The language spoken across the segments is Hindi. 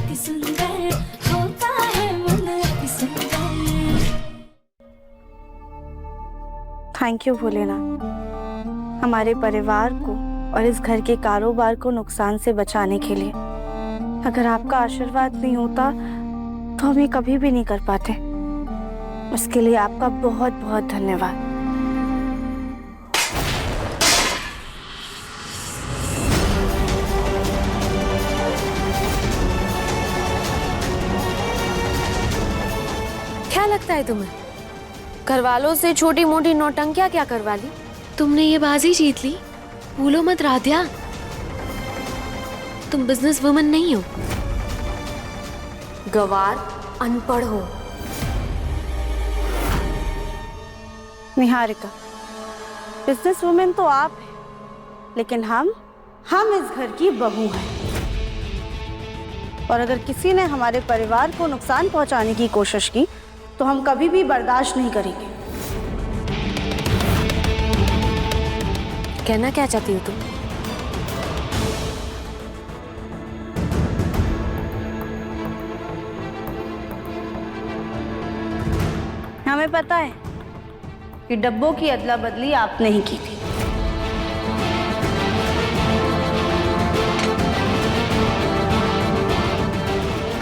अति सुंदर होता है मन अति सुंदर। थैंक यू भोलेनाथ, हमारे परिवार को और इस घर के कारोबार को नुकसान से बचाने के लिए। अगर आपका आशीर्वाद नहीं होता तो हम ये कभी भी नहीं कर पाते। उसके लिए आपका बहुत बहुत धन्यवाद। क्या लगता है तुम्हें, घर वालों से छोटी मोटी नौटंकियां क्या करवा ली? तुमने ये बाजी जीत ली। भूलो मत राध्या, तुम बिजनेस वुमन नहीं हो। गवार अनपढ़ हो। निहारिका, बिजनेस वुमेन तो आप हैं, लेकिन हम इस घर की बहू हैं। और अगर किसी ने हमारे परिवार को नुकसान पहुंचाने की कोशिश की तो हम कभी भी बर्दाश्त नहीं करेंगे। कहना क्या चाहती हो तुम? हमें पता है कि डब्बों की अदला बदली आपने ही की थी।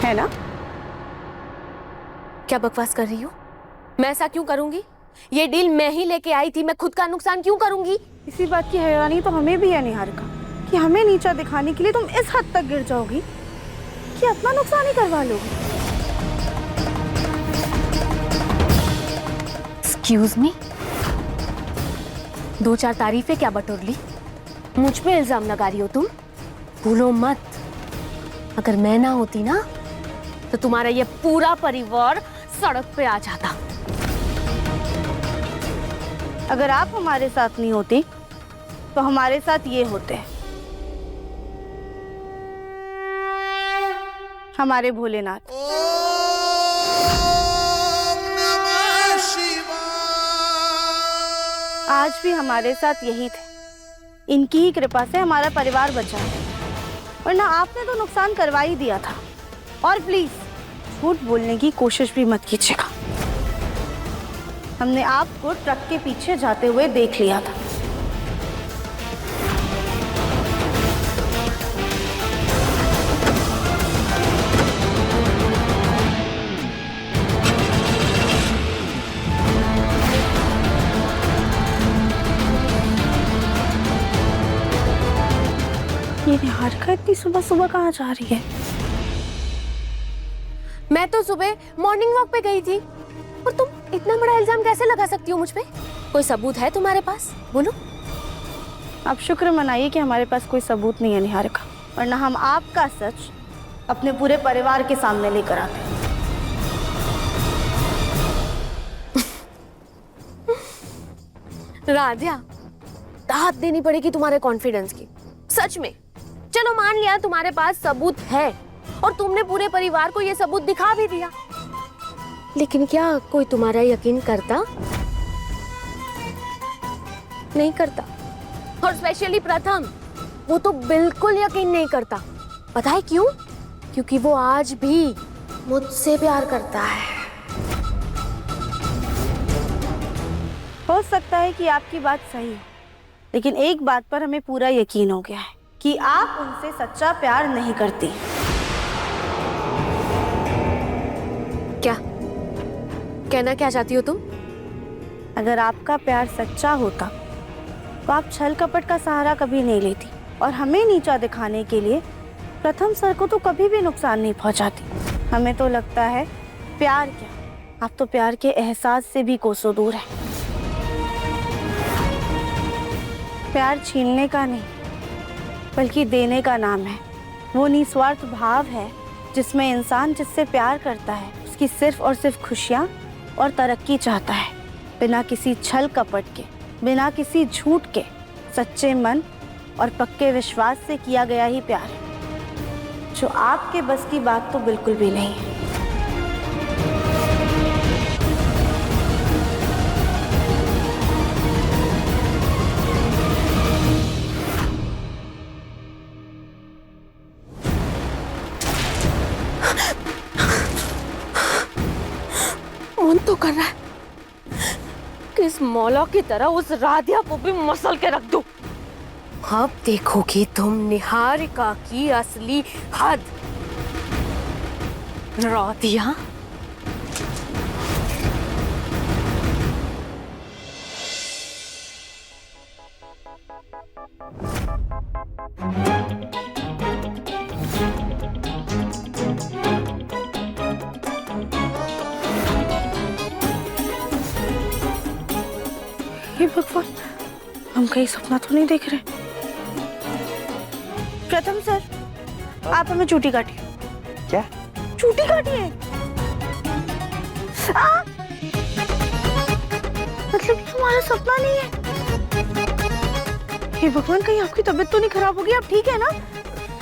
है ना? क्या बकवास कर रही हो? मैं ऐसा क्यों करूंगी? ये डील मैं ही लेके आई थी, मैं खुद का नुकसान क्यों करूंगी? इसी बात की हैरानी तो हमें भी है निहारिका, कि हमें नीचा दिखाने के लिए तुम इस हद तक गिर जाओगी कि अपना नुकसान ही करवा लोगी। एक्सक्यूज मी, दो चार तारीफें क्या बटोर ली? मुझ पे इल्जाम लगा रही हो तुम? भूलो मत, अगर मैं ना होती ना तो तुम्हारा ये पूरा परिवार सड़क पे आ जाता। अगर आप हमारे साथ नहीं होती तो हमारे साथ ये होते हैं हमारे भोलेनाथ। आज भी हमारे साथ यही थे। इनकी ही कृपा से हमारा परिवार बचा है, वरना आपने तो नुकसान करवा ही दिया था। और प्लीज झूठ बोलने की कोशिश भी मत कीजिएगा। हमने आपको ट्रक के पीछे जाते हुए देख लिया था। ये निहारिका इतनी सुबह सुबह कहाँ जा रही है? मैं तो सुबह मॉर्निंग वॉक पे गई थी, और तुम इतना बड़ा इल्जाम कैसे लगा सकती हो मुझ पे? कोई सबूत है तुम्हारे पास? बोलो। आप शुक्र मनाइए कि हमारे पास कोई सबूत नहीं है निहारिका, वरना हम आपका सच अपने पूरे परिवार के सामने लेकर आते। राध्या, दाद देनी पड़ेगी तुम्हारे कॉन्फिडेंस की, सच में। चलो मान लिया तुम्हारे पास सबूत है और तुमने पूरे परिवार को ये सबूत दिखा भी दिया, लेकिन क्या कोई तुम्हारा यकीन करता? नहीं करता। और स्पेशली प्रथम, वो तो बिल्कुल यकीन नहीं करता। पता है क्यों? क्योंकि वो आज भी मुझसे प्यार करता है। हो सकता है कि आपकी बात सही हो, लेकिन एक बात पर हमें पूरा यकीन हो गया है कि आप उनसे सच्चा प्यार नहीं करती। क्या कहना क्या चाहती हो तुम? अगर आपका प्यार सच्चा होता तो आप छल कपट का सहारा कभी नहीं लेती और हमें नीचा दिखाने के लिए प्रथम सर को तो कभी भी नुकसान नहीं पहुंचाती। हमें तो लगता है प्यार क्या, आप तो प्यार के एहसास से भी कोसों दूर है। प्यार छीनने का नहीं बल्कि देने का नाम है। वो निस्वार्थ भाव है जिसमें इंसान जिससे प्यार करता है उसकी सिर्फ और सिर्फ खुशियाँ और तरक्की चाहता है, बिना किसी छल कपट के, बिना किसी झूठ के। सच्चे मन और पक्के विश्वास से किया गया ही प्यार है, जो आपके बस की बात तो बिल्कुल भी नहीं है। फोन तो कर रहा है। किस मौला की तरह उस राधिया को भी मसल के रख दूं। अब देखोगी तुम निहारिका की असली हद। राधिया, हे भगवान, हम कहीं सपना तो नहीं देख रहे। प्रथम सर, आप हमें चूटी काटिए। क्या? चूटी काटिए। मतलब तुम्हारा सपना नहीं है? हे भगवान, कहीं आपकी तबीयत तो नहीं खराब होगी? आप ठीक है ना?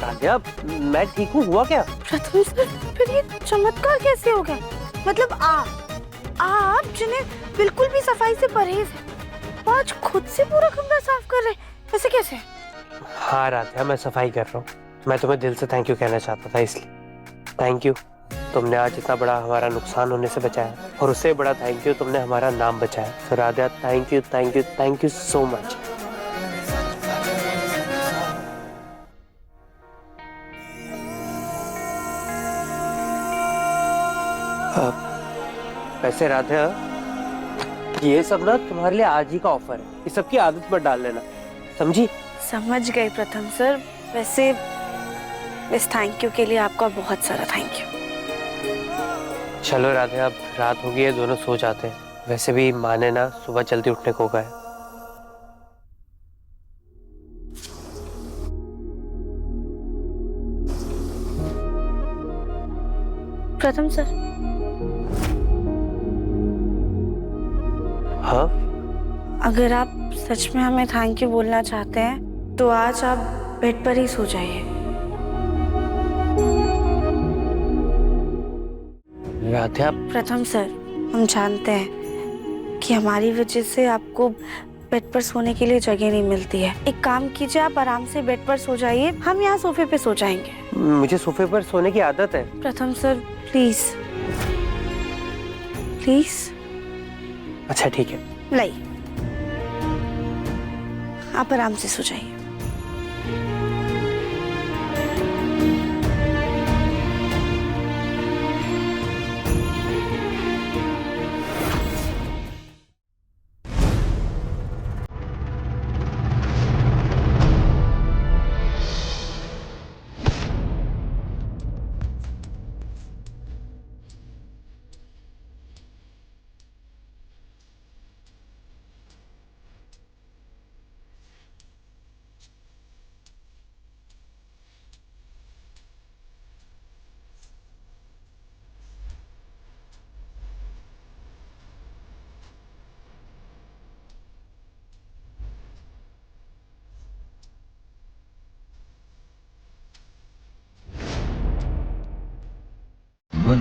राधिया, मैं ठीक हूँ। हुआ क्या? प्रथम सर, फिर ये चमत्कार कैसे हो गया? मतलब आप जिन्हें बिल्कुल भी सफाई से परहेज है, आज खुद से पूरा कमरा साफ कर रहे, ऐसे कैसे? हाँ राधिया, मैं सफाई कर रहा हूँ। मैं तुम्हें दिल से थैंक यू कहना चाहता था, इसलिए थैंक यू। तुमने आज इतना बड़ा हमारा नुकसान होने से बचाया, और उससे बड़ा थैंक यू, तुमने हमारा नाम बचाया। तो Radhiya, thank you thank you thank you so much. वैसे राधिया, ये सब ना तुम्हारे लिए आज ही का ऑफर है। इस सब की आदत मत डाल लेना, समझी? समझ गए प्रथम सर। वैसे इस थैंक यू के लिए आपका बहुत सारा थैंक यू। चलो राधिया, अब रात हो गई है, दोनों सो जाते हैं। वैसे भी माने ना सुबह जल्दी उठने को गए। प्रथम सर, हाँ? अगर आप सच में हमें थैंक यू बोलना चाहते हैं तो आज आप बेड पर ही सो जाइए। राधिया, प्रथम सर, हम जानते हैं कि हमारी वजह से आपको बेड पर सोने के लिए जगह नहीं मिलती है। एक काम कीजिए, आप आराम से बेड पर सो जाइए, हम यहाँ सोफे पे सो जाएंगे। मुझे सोफे पर सोने की आदत है। प्रथम सर, प्लीज प्लीज। अच्छा ठीक है। नहीं, आप आराम से सो जाइए।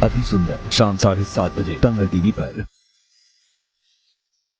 अति सुंदर शाम 7:30 बजे तंग टीवी पर।